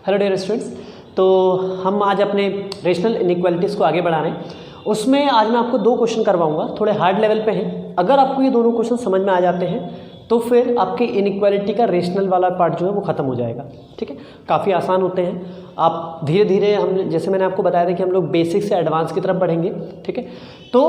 Hello dear students, तो हम आज अपने रेशनल इनइक्वालिटीज़ को आगे बढ़ा रहे हैं। उसमें आज मैं आपको 2 क्वेश्चन करवाऊंगा, थोड़े हार्ड लेवल पे हैं। अगर आपको ये दोनों क्वेश्चन समझ में आ जाते हैं तो फिर आपके इनइक्वालिटी का रेशनल वाला पार्ट जो है वो ख़त्म हो जाएगा। ठीक है, काफ़ी आसान होते हैं। आप धीरे धीरे हम जैसे मैंने आपको बताया था कि हम लोग बेसिक से एडवांस की तरफ बढ़ेंगे। ठीक है, तो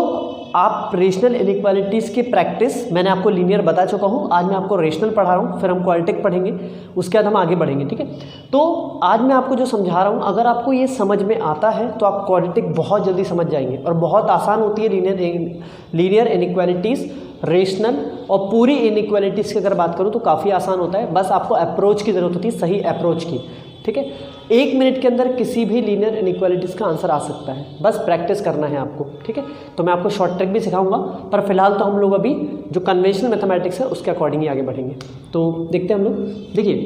आप रेशनल इनइक्वालिटीज़ की प्रैक्टिस, मैंने आपको लीनियर बता चुका हूँ, आज मैं आपको रेशनल पढ़ा रहा हूँ, फिर हम क्वाड्रेटिक पढ़ेंगे, उसके बाद हम आगे बढ़ेंगे। ठीक है, तो आज मैं आपको जो समझा रहा हूँ, अगर आपको ये समझ में आता है तो आप क्वाड्रेटिक बहुत जल्दी समझ जाएंगे। और बहुत आसान होती है लीनियर इनइक्वालिटीज़, रेशनल और पूरी इनइक्वालिटीज़ की अगर बात करूँ तो काफ़ी आसान होता है। बस आपको अप्रोच की ज़रूरत होती है, सही अप्रोच की। ठीक है, 1 मिनट के अंदर किसी भी लीनियर इनइक्वालिटीज़ का आंसर आ सकता है, बस प्रैक्टिस करना है आपको। ठीक है, तो मैं आपको शॉर्ट ट्रिक भी सिखाऊंगा, पर फिलहाल तो हम लोग अभी जो कन्वेंशनल मैथमेटिक्स है उसके अकॉर्डिंग ही आगे बढ़ेंगे। तो देखते हैं हम लोग। देखिए,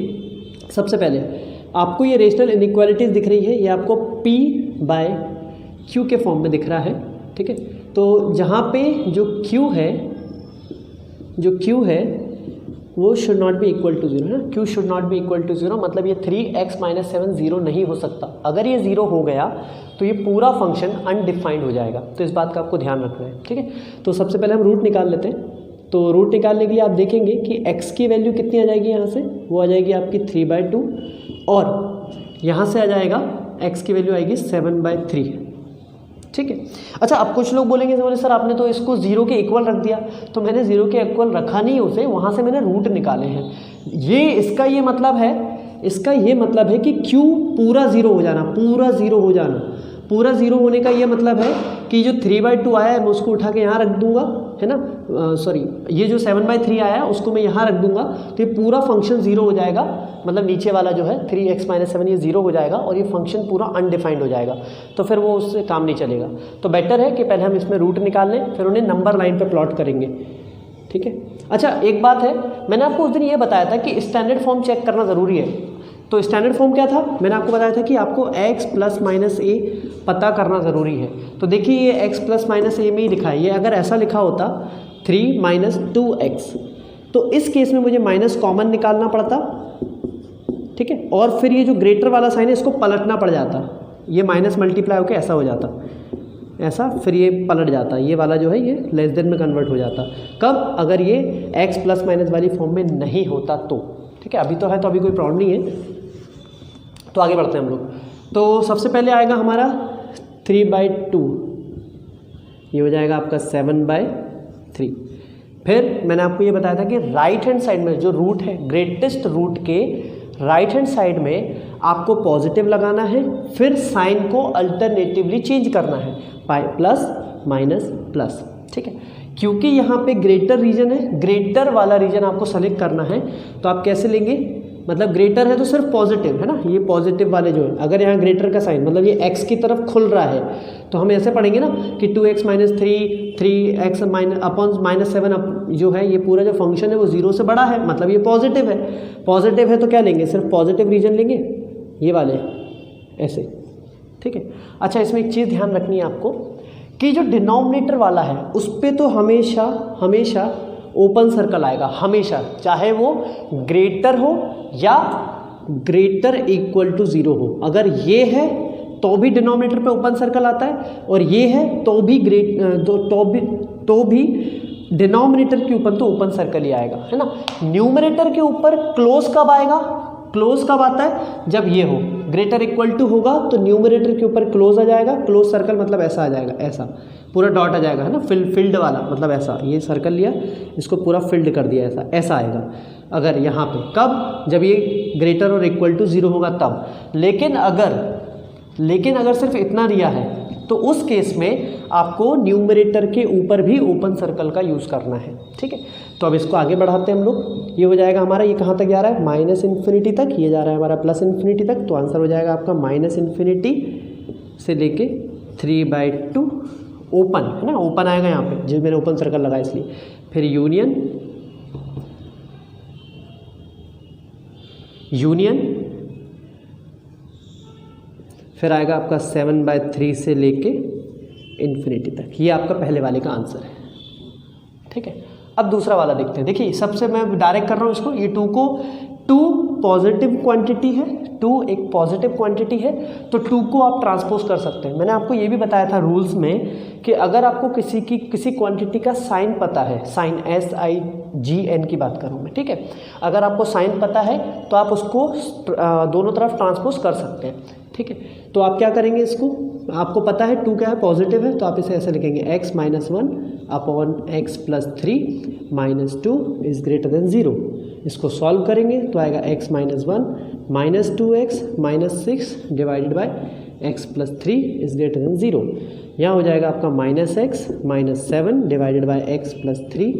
सबसे पहले आपको ये रेशनल इनइक्वालिटीज़ दिख रही है, ये आपको P/Q के फॉर्म में दिख रहा है। ठीक है, तो जहाँ पे जो Q है वो should not be equal to 0 है ना। Q should not be equal to 0 मतलब ये 3x - 7 0 नहीं हो सकता। अगर ये 0 हो गया तो ये पूरा फंक्शन अनडिफाइंड हो जाएगा। तो इस बात का आपको ध्यान रखना है। ठीक है, तो सबसे पहले हम रूट निकाल लेते हैं। तो रूट निकालने के लिए आप देखेंगे कि x की वैल्यू कितनी आ जाएगी, यहाँ से वो आ जाएगी आपकी 3/2 और यहाँ से आ जाएगा x की वैल्यू आएगी 7/3। ठीक है, अच्छा, अब कुछ लोग बोलेंगे बोले सर आपने तो इसको 0 के इक्वल रख दिया। तो मैंने 0 के इक्वल रखा नहीं उसे, वहाँ से मैंने रूट निकाले हैं। इसका ये मतलब है कि Q पूरा 0 हो जाना, पूरा 0 होने का ये मतलब है कि जो 3/2 आया है मैं उसको उठा के यहाँ रख दूंगा, है ना। सॉरी, ये जो 7/3 आया है उसको मैं यहाँ रख दूंगा, तो ये पूरा फंक्शन 0 हो जाएगा। मतलब नीचे वाला जो है 3x - 7 ये 0 हो जाएगा और ये फंक्शन पूरा अनडिफाइंड हो जाएगा। तो फिर वो उससे काम नहीं चलेगा। तो बेटर है कि पहले हम इसमें रूट निकाल लें, फिर उन्हें नंबर लाइन पर प्लॉट करेंगे। ठीक है, अच्छा, एक बात है, मैंने आपको उस दिन ये बताया था कि स्टैंडर्ड फॉर्म चेक करना ज़रूरी है। तो स्टैंडर्ड फॉर्म क्या था, मैंने आपको बताया था कि आपको x ± a पता करना ज़रूरी है। तो देखिए, ये x ± a में ही लिखा है। ये अगर ऐसा लिखा होता 3 - 2x, तो इस केस में मुझे माइनस कॉमन निकालना पड़ता। ठीक है, और फिर ये जो ग्रेटर वाला साइन है इसको पलटना पड़ जाता। ये माइनस मल्टीप्लाई होकर ऐसा हो जाता, ऐसा, फिर ये पलट जाता, ये वाला जो है ये लेस देन में कन्वर्ट हो जाता। कब? अगर ये x ± वाली फॉर्म में नहीं होता तो। ठीक है, अभी तो है, तो अभी कोई प्रॉब्लम नहीं है। तो आगे बढ़ते हैं हम लोग। तो सबसे पहले आएगा हमारा 3/2, ये हो जाएगा आपका 7/3। फिर मैंने आपको ये बताया था कि राइट हैंड साइड में जो रूट है, ग्रेटेस्ट रूट के राइट हैंड साइड में आपको पॉजिटिव लगाना है, फिर साइन को अल्टरनेटिवली चेंज करना है, प्लस माइनस प्लस। ठीक है, क्योंकि यहाँ पे ग्रेटर रीजन है, ग्रेटर वाला रीजन आपको सेलेक्ट करना है। तो आप कैसे लेंगे, मतलब ग्रेटर है तो सिर्फ पॉजिटिव है ना, ये पॉजिटिव वाले जो है, अगर यहाँ ग्रेटर का साइन मतलब ये x की तरफ खुल रहा है तो हम ऐसे पढ़ेंगे ना कि 2x - 3 3x / -7 जो है ये पूरा जो फंक्शन है वो 0 से बड़ा है, मतलब ये पॉजिटिव है। पॉजिटिव है तो क्या लेंगे, सिर्फ पॉजिटिव रीजन लेंगे, ये वाले ऐसे। ठीक है, अच्छा, इसमें एक चीज़ ध्यान रखनी है आपको कि जो डिनोमिनेटर वाला है उस पर तो हमेशा ओपन सर्कल आएगा, हमेशा, चाहे वो ग्रेटर हो या ग्रेटर इक्वल टू 0 हो। अगर ये है तो भी डिनोमिनेटर पे ओपन सर्कल आता है, और ये है तो भी डिनोमिनेटर के ऊपर तो ओपन सर्कल ही आएगा, है ना। न्यूमरेटर के ऊपर क्लोज कब आएगा, क्लोज कब आता है, जब ये हो ग्रेटर इक्वल टू होगा तो न्यूमरेटर के ऊपर क्लोज आ जाएगा। क्लोज सर्कल मतलब ऐसा आ जाएगा, ऐसा पूरा डॉट आ जाएगा, है ना, फिल्ड वाला, मतलब ऐसा, ये सर्कल लिया, इसको पूरा फिल्ड कर दिया, ऐसा आएगा। अगर यहाँ पे कब, जब ये ग्रेटर और इक्वल टू 0 होगा तब। लेकिन अगर सिर्फ इतना दिया है तो उस केस में आपको न्यूमरेटर के ऊपर भी ओपन सर्कल का यूज़ करना है। ठीक है, तो अब इसको आगे बढ़ाते हैं हम लोग। ये हो जाएगा हमारा, ये कहाँ तक जा रहा है, -∞ तक, ये जा रहा है हमारा +∞ तक। तो आंसर हो जाएगा आपका -∞ से लेके 3/2 ओपन, है ना, ओपन आएगा यहाँ पे, जो मैंने ओपन सर्कल लगाया इसलिए। फिर यूनियन, फिर आएगा आपका 7/3 से लेके इन्फिनिटी तक। ये आपका पहले वाले का आंसर है। ठीक है, अब दूसरा वाला देखते हैं। देखिए, सबसे मैं डायरेक्ट कर रहा हूँ इसको, ये 2 को 2 पॉजिटिव क्वांटिटी है, 2 एक पॉजिटिव क्वांटिटी है, तो 2 को आप ट्रांसपोज कर सकते हैं। मैंने आपको ये भी बताया था रूल्स में कि अगर आपको किसी क्वांटिटी का साइन पता है, साइन SIGN की बात करूँ मैं, ठीक है, अगर आपको साइन पता है तो आप उसको दोनों तरफ ट्रांसपोज कर सकते हैं, ठीक है। तो आप क्या करेंगे, इसको आपको पता है 2 क्या है, पॉजिटिव है, तो आप इसे ऐसे लिखेंगे x - 1 upon x + 3 - 2 is greater than 0। इसको सॉल्व करेंगे तो आएगा x - 1 - 2x - 6 divided by x + 3 is greater than 0। यहाँ हो जाएगा आपका -x - 7 divided by x + 3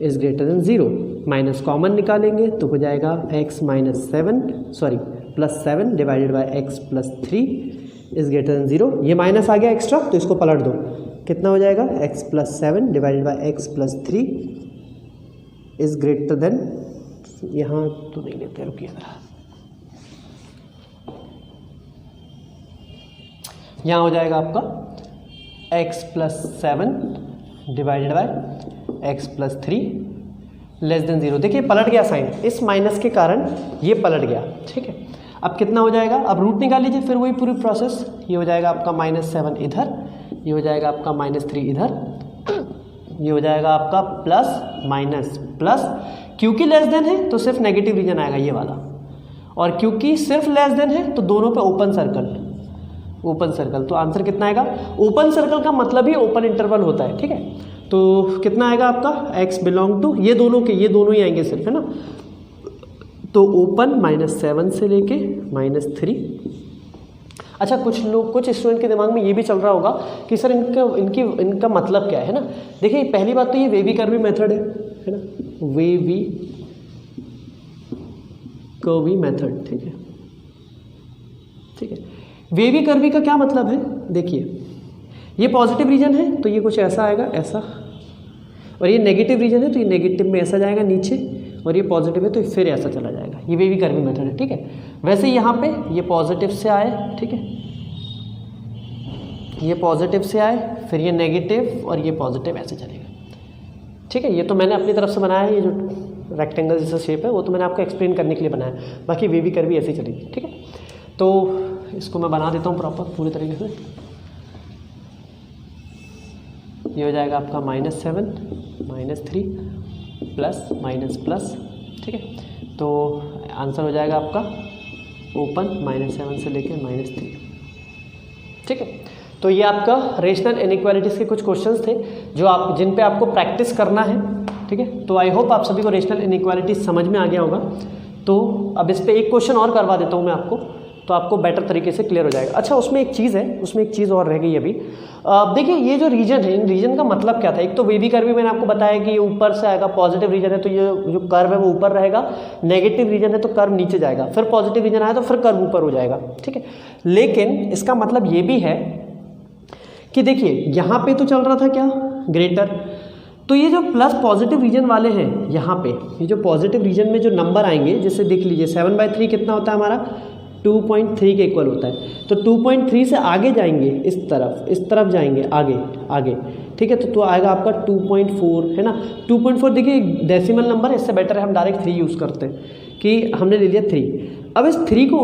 is greater than 0। Minus common निकालेंगे तो हो जाएगा x - 7 +7 divided by x + 3 is greater than 0। ये माइनस आ गया एक्स्ट्रा, तो इसको पलट दो, कितना हो जाएगा x + 7 divided by x + 3 is greater than, यहाँ तो नहीं लेते, रुकिए ज़रा, यहाँ हो जाएगा आपका x + 7 divided by x + 3 less than 0। देखिए पलट गया साइन, इस माइनस के कारण ये पलट गया, ठीक है। अब कितना हो जाएगा, अब रूट निकाल लीजिए, फिर वही पूरी प्रोसेस, ये हो जाएगा आपका -7 इधर, ये हो जाएगा आपका -3 इधर, ये हो जाएगा आपका प्लस माइनस प्लस, क्योंकि लेस देन है तो सिर्फ नेगेटिव रीजन आएगा ये वाला, और क्योंकि सिर्फ लेस देन है तो दोनों पे ओपन सर्कल, ओपन सर्कल, तो आंसर कितना आएगा, ओपन सर्कल का मतलब ही ओपन इंटरवल होता है, ठीक है। तो कितना आएगा आपका x बिलोंग टू, ये दोनों ही आएंगे सिर्फ, है ना, तो ओपन -7 से लेके -3। अच्छा, कुछ स्टूडेंट के दिमाग में ये भी चल रहा होगा कि सर इनका मतलब क्या है ना। देखिए पहली बात तो ये वेवी कर्वी मेथड है ना, वेवी कर्वी मेथड, ठीक है, ठीक है। वेवी कर्वी का क्या मतलब है, देखिए ये पॉजिटिव रीजन है तो ये कुछ ऐसा आएगा, ऐसा, और ये नेगेटिव रीजन है तो ये नेगेटिव में ऐसा जाएगा नीचे, और ये पॉजिटिव है तो फिर ऐसा चला जाएगा, ये वेवी कर्वी मेथड है, ठीक है। वैसे यहाँ पे ये पॉजिटिव से आए, ठीक है, ये पॉजिटिव से आए, फिर ये नेगेटिव और ये पॉजिटिव, ऐसे चलेगा, ठीक है। ये तो मैंने अपनी तरफ से बनाया है, ये जो रेक्टेंगल जैसा शेप है वो तो मैंने आपको एक्सप्लेन करने के लिए बनाया, बाकी वेवी कर्वी ऐसे चलेगी, ठीक है। तो इसको मैं बना देता हूँ प्रॉपर पूरी तरीके से। ये हो जाएगा आपका -7 -3 प्लस माइनस प्लस, ठीक है। तो आंसर हो जाएगा आपका ओपन -7 से लेकर -3, ठीक है। तो ये आपका रेशनल इनइक्वालिटीज़ के कुछ क्वेश्चंस थे जो जिन पे आपको प्रैक्टिस करना है, ठीक है। तो आई होप आप सभी को रेशनल इनइक्वालिटीज़ समझ में आ गया होगा। तो अब इस पे एक क्वेश्चन और करवा देता हूँ मैं आपको, तो आपको बेटर तरीके से क्लियर हो जाएगा। अच्छा, उसमें एक चीज़ और रह गई अभी। देखिए ये जो रीजन है, इन रीजन का मतलब क्या था। एक तो वेवी कर्व मैंने आपको बताया कि ये ऊपर से आएगा, पॉजिटिव रीजन है तो ये जो कर्व है वो ऊपर रहेगा, नेगेटिव रीजन है तो कर्व नीचे जाएगा, फिर पॉजिटिव रीजन आया तो फिर कर्व ऊपर हो जाएगा, ठीक है। लेकिन इसका मतलब ये भी है कि देखिए यहाँ पे तो चल रहा था क्या, ग्रेटर, तो ये जो प्लस पॉजिटिव रीजन वाले हैं यहाँ पे, ये जो पॉजिटिव रीजन में जो नंबर आएंगे, जैसे देख लीजिए 7/3 कितना होता है हमारा, 2.3 के इक्वल होता है। तो 2.3 से आगे जाएंगे, इस तरफ जाएंगे आगे, ठीक है। तो आएगा आपका 2.4, है ना। 2.4 देखिए डेसिमल नंबर है, इससे बेटर है हम डायरेक्ट 3 यूज़ करते हैं कि हमने ले लिया 3। अब इस 3 को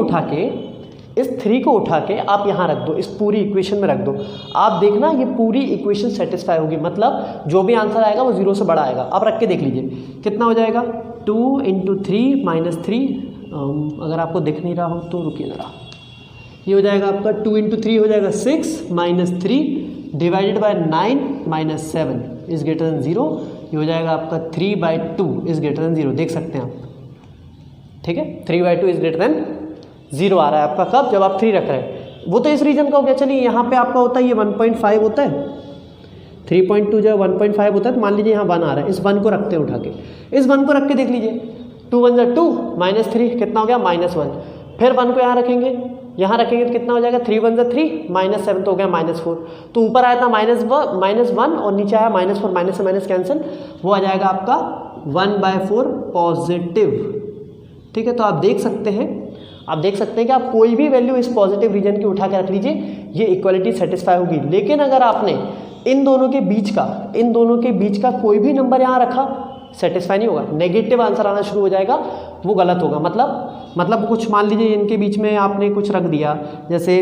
उठा के आप यहाँ रख दो, इस पूरी इक्वेशन में रख दो, आप देखना ये पूरी इक्वेशन सेटिस्फाई होगी, मतलब जो भी आंसर आएगा वो 0 से बड़ा आएगा। आप रख के देख लीजिए कितना हो जाएगा, 2 × 3 - 3, अगर आपको दिख नहीं रहा हो तो रुकिए ज़रा, ये हो जाएगा आपका 2 × 3 हो जाएगा 6 - 3 divided by 9 - 7 is greater than 0। ये हो जाएगा आपका 3/2 इज़ ग्रेटर देन 0, देख सकते हैं आप, ठीक है। 3/2 इज़ ग्रेटर देन 0 आ रहा है आपका, कब, जब आप 3 रख रहे हैं। वो तो इस रीजन का हो गया। चलिए यहाँ पे आपका होता है ये 1.5 होता है, 3.2 जब 1.5 होता है तो मान लीजिए यहाँ 1 आ रहा है, इस 1 को रखते हैं उठा के, इस 1 को रख के देख लीजिए, 2 × 1 = 2 -3 कितना हो गया, -1, फिर 1 को यहाँ रखेंगे तो कितना हो जाएगा, 3 × 1 = 3 -7 तो हो गया -4। तो ऊपर आया था -1 और नीचे आया -4, माइनस से माइनस कैंसिल, वो आ जाएगा आपका 1/4 पॉजिटिव, ठीक है। तो आप देख सकते हैं कि आप कोई भी वैल्यू इस पॉजिटिव रीजन की उठा के रख लीजिए, ये इक्वालिटी सेटिस्फाई होगी। लेकिन अगर आपने इन दोनों के बीच का कोई भी नंबर यहाँ रखा, सेटिस्फाई नहीं होगा, नेगेटिव आंसर आना शुरू हो जाएगा, वो गलत होगा। मतलब कुछ मान लीजिए इनके बीच में आपने कुछ रख दिया, जैसे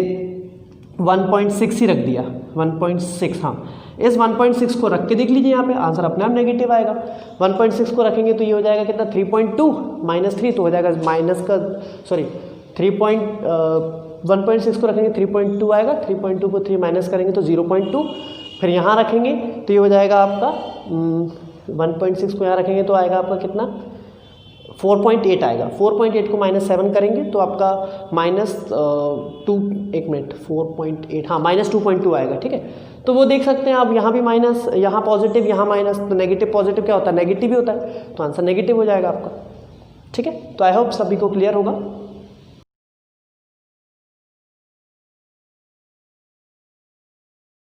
1.6 ही रख दिया, 1.6, हाँ, इस 1.6 को रख के देख लीजिए, यहाँ पे आंसर अपने आप नेगेटिव आएगा। 1.6 को रखेंगे तो ये हो जाएगा कितना, 3.2 -3, तो हो जाएगा माइनस का, सॉरी 1.6 को रखेंगे 3.2 आएगा, 3.2 को 3 माइनस करेंगे तो 0.2, फिर यहाँ रखेंगे तो ये हो जाएगा आपका 1.6 को यहाँ रखेंगे तो आएगा आपका कितना, 4.8 आएगा। 4.8 को -7 करेंगे तो आपका -2, एक मिनट, 4.8, हाँ, -2.2 आएगा, ठीक है। तो वो देख सकते हैं आप, यहाँ भी माइनस, यहाँ पॉजिटिव, यहाँ माइनस, तो नेगेटिव पॉजिटिव क्या होता है, नेगेटिव ही होता है, तो आंसर नेगेटिव हो जाएगा आपका, ठीक है। तो आई होप सभी को क्लियर होगा।